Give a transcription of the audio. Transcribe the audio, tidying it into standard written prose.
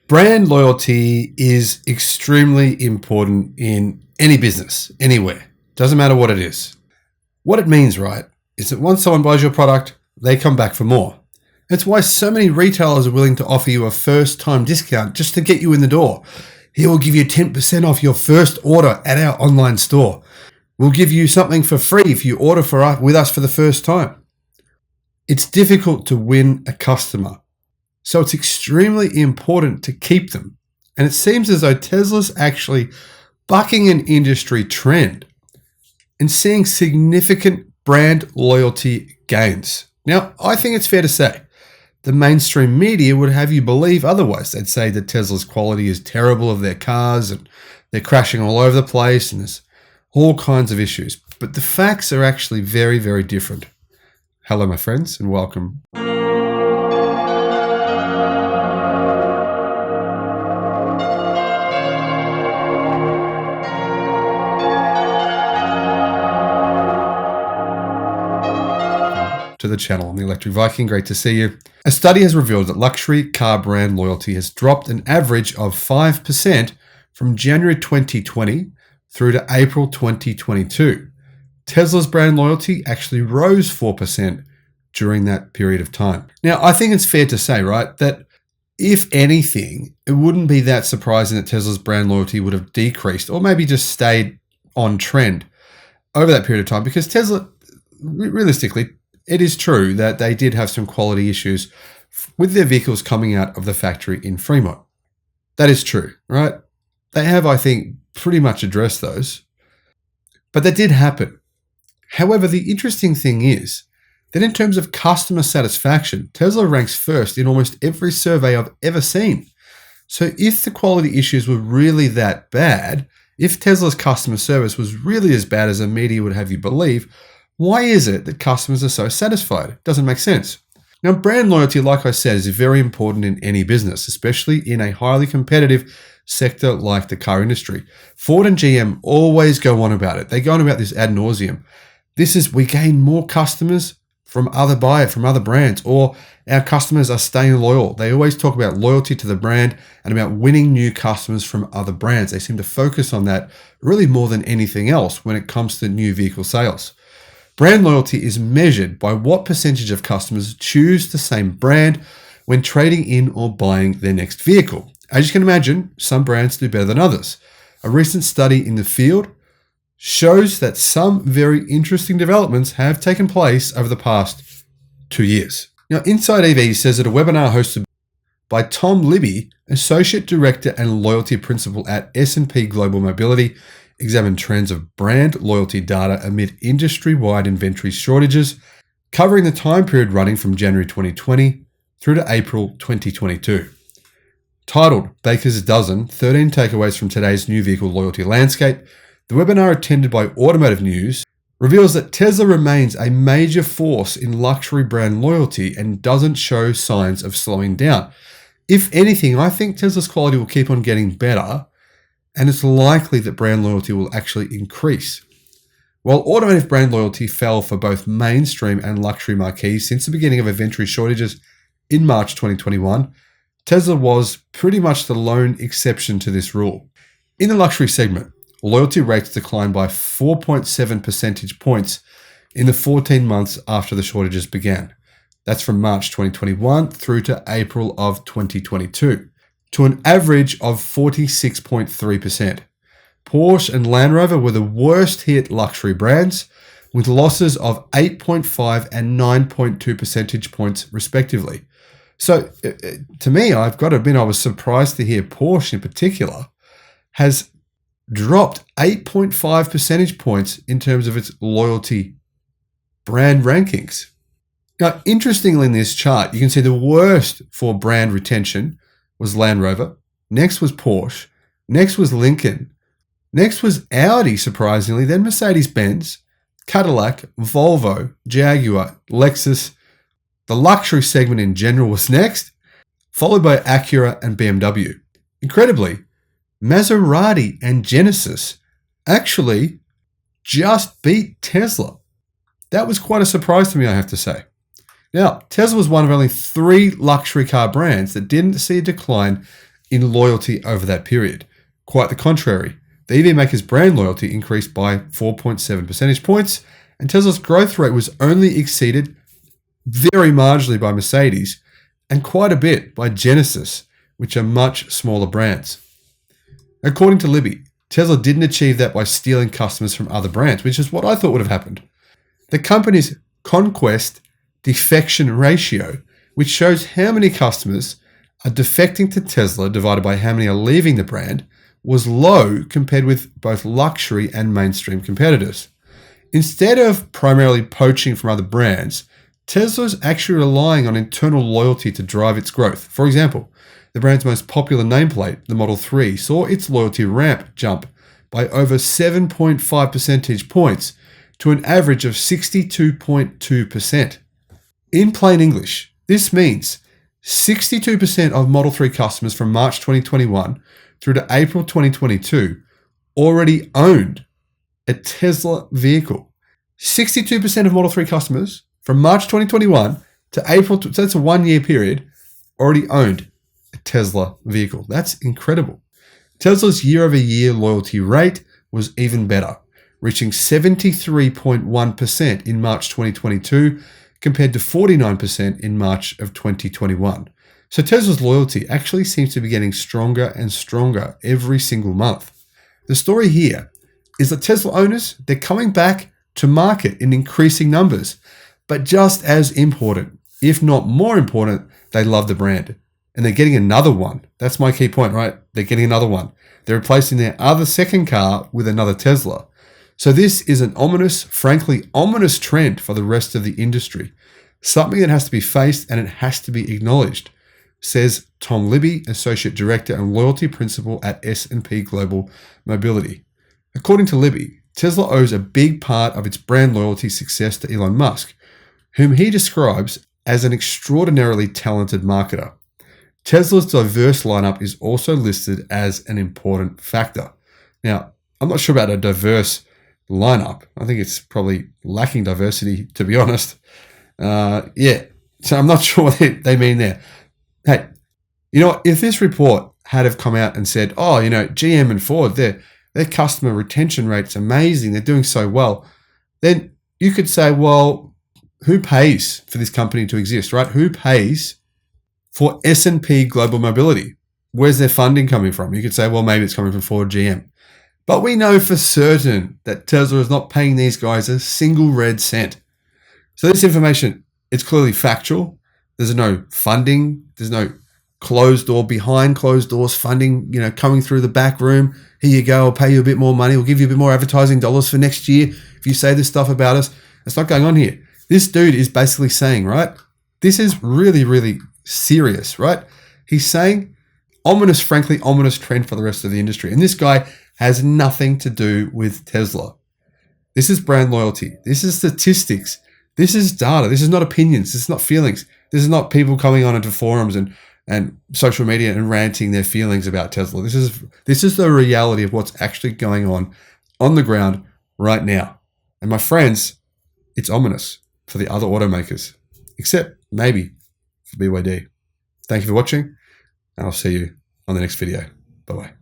Brand loyalty is extremely important in any business, anywhere. Doesn't matter what it is. What it means, right, is that once someone buys your product, they come back for more. That's why so many retailers are willing to offer you a first-time discount just to get you in the door. Here, we'll give you 10% off your first order at our online store. We'll give you something for free if you order with us for the first time. It's difficult to win a customer, so it's extremely important to keep them. And it seems as though Tesla's actually bucking an industry trend and seeing significant brand loyalty gains. Now, I think it's fair to say the mainstream media would have you believe otherwise. They'd say that Tesla's quality is terrible of their cars and they're crashing all over the place and there's all kinds of issues. But the facts are actually very, very different. Hello, my friends, and welcome. To the channel. I'm the Electric Viking. Great to see you. A study has revealed that luxury car brand loyalty has dropped an average of 5% from January 2020 through to April 2022. Tesla's brand loyalty actually rose 4% during that period of time. Now, I think it's fair to say, right, that if anything, it wouldn't be that surprising that Tesla's brand loyalty would have decreased or maybe just stayed on trend over that period of time, because Tesla, realistically, it is true that they did have some quality issues with their vehicles coming out of the factory in Fremont. That is true, right? They have, I think, pretty much addressed those. But that did happen. However, the interesting thing is that in terms of customer satisfaction, Tesla ranks first in almost every survey I've ever seen. So if the quality issues were really that bad, if Tesla's customer service was really as bad as the media would have you believe, why is it that customers are so satisfied? It doesn't make sense. Now, brand loyalty, like I said, is very important in any business, especially in a highly competitive sector like the car industry. Ford and GM always go on about it. They go on about this ad nauseum. We gain more customers from other brands, or our customers are staying loyal. They always talk about loyalty to the brand and about winning new customers from other brands. They seem to focus on that really more than anything else when it comes to new vehicle sales. Brand loyalty is measured by what percentage of customers choose the same brand when trading in or buying their next vehicle. As you can imagine, some brands do better than others. A recent study in the field shows that some very interesting developments have taken place over the past 2 years. Now, Inside EVs says that a webinar hosted by Tom Libby, Associate Director and Loyalty Principal at S&P Global Mobility, examined trends of brand loyalty data amid industry-wide inventory shortages, covering the time period running from January 2020 through to April 2022. Titled Baker's Dozen, 13 Takeaways from Today's New Vehicle Loyalty Landscape, the webinar attended by Automotive News reveals that Tesla remains a major force in luxury brand loyalty and doesn't show signs of slowing down. If anything, I think Tesla's quality will keep on getting better, and it's likely that brand loyalty will actually increase. While automotive brand loyalty fell for both mainstream and luxury marquees since the beginning of inventory shortages in March 2021, Tesla was pretty much the lone exception to this rule. In the luxury segment, loyalty rates declined by 4.7 percentage points in the 14 months after the shortages began. That's from March 2021 through to April of 2022. To an average of 46.3%. Porsche and Land Rover were the worst hit luxury brands, with losses of 8.5 and 9.2 percentage points respectively. So to me, I've got to admit, I was surprised to hear Porsche in particular has dropped 8.5 percentage points in terms of its loyalty brand rankings. Now, interestingly in this chart, you can see the worst for brand retention was Land Rover, next was Porsche, next was Lincoln, next was Audi, surprisingly, then Mercedes-Benz, Cadillac, Volvo, Jaguar, Lexus. The luxury segment in general was next, followed by Acura and BMW. Incredibly, Maserati and Genesis actually just beat Tesla. That was quite a surprise to me, I have to say. Now, Tesla was one of only 3 luxury car brands that didn't see a decline in loyalty over that period. Quite the contrary. The EV maker's brand loyalty increased by 4.7 percentage points, and Tesla's growth rate was only exceeded very marginally by Mercedes and quite a bit by Genesis, which are much smaller brands. According to Libby, Tesla didn't achieve that by stealing customers from other brands, which is what I thought would have happened. The company's conquest defection ratio, which shows how many customers are defecting to Tesla divided by how many are leaving the brand, was low compared with both luxury and mainstream competitors. Instead of primarily poaching from other brands, Tesla is actually relying on internal loyalty to drive its growth. For example, the brand's most popular nameplate, the Model 3, saw its loyalty ramp jump by over 7.5 percentage points to an average of 62.2%. In plain English, this means 62% of Model 3 customers from March 2021 through to April 2022 already owned a Tesla vehicle. 62% of Model 3 customers from March 2021 to April, so that's a 1 year period, already owned a Tesla vehicle. That's incredible. Tesla's year-over-year loyalty rate was even better, reaching 73.1% in March 2022 compared to 49% in March of 2021. So Tesla's loyalty actually seems to be getting stronger and stronger every single month. The story here is that Tesla owners, they're coming back to market in increasing numbers. But just as important, if not more important, they love the brand. And they're getting another one. That's my key point, right? They're getting another one. They're replacing their other second car with another Tesla. So this is an ominous, frankly ominous trend for the rest of the industry. Something that has to be faced and it has to be acknowledged, says Tom Libby, Associate Director and Loyalty Principal at S&P Global Mobility. According to Libby, Tesla owes a big part of its brand loyalty success to Elon Musk, whom he describes as an extraordinarily talented marketer. Tesla's diverse lineup is also listed as an important factor. Now, I'm not sure about a diverse lineup. I think it's probably lacking diversity, to be honest. So I'm not sure what they mean there. Hey, you know what? If this report had have come out and said, oh, you know, GM and Ford, their customer retention rate's amazing, they're doing so well, then you could say, well, who pays for this company to exist, right? Who pays for S&P Global Mobility? Where's their funding coming from? You could say, well, maybe it's coming from Ford, GM. But we know for certain that Tesla is not paying these guys a single red cent. So this information, it's clearly factual. There's no funding. There's no closed door, behind closed doors funding, you know, coming through the back room. Here you go. I'll pay you a bit more money. We'll give you a bit more advertising dollars for next year if you say this stuff about us. That's not going on here. This dude is basically saying, right, this is really, really serious, right? He's saying ominous, frankly, ominous trend for the rest of the industry. And this guy has nothing to do with Tesla. This is brand loyalty. This is statistics. This is data. This is not opinions. This is not feelings. This is not people coming on into forums and social media and ranting their feelings about Tesla. This is the reality of what's actually going on the ground right now. And my friends, it's ominous for the other automakers, except maybe for BYD. Thank you for watching, and I'll see you on the next video. Bye-bye.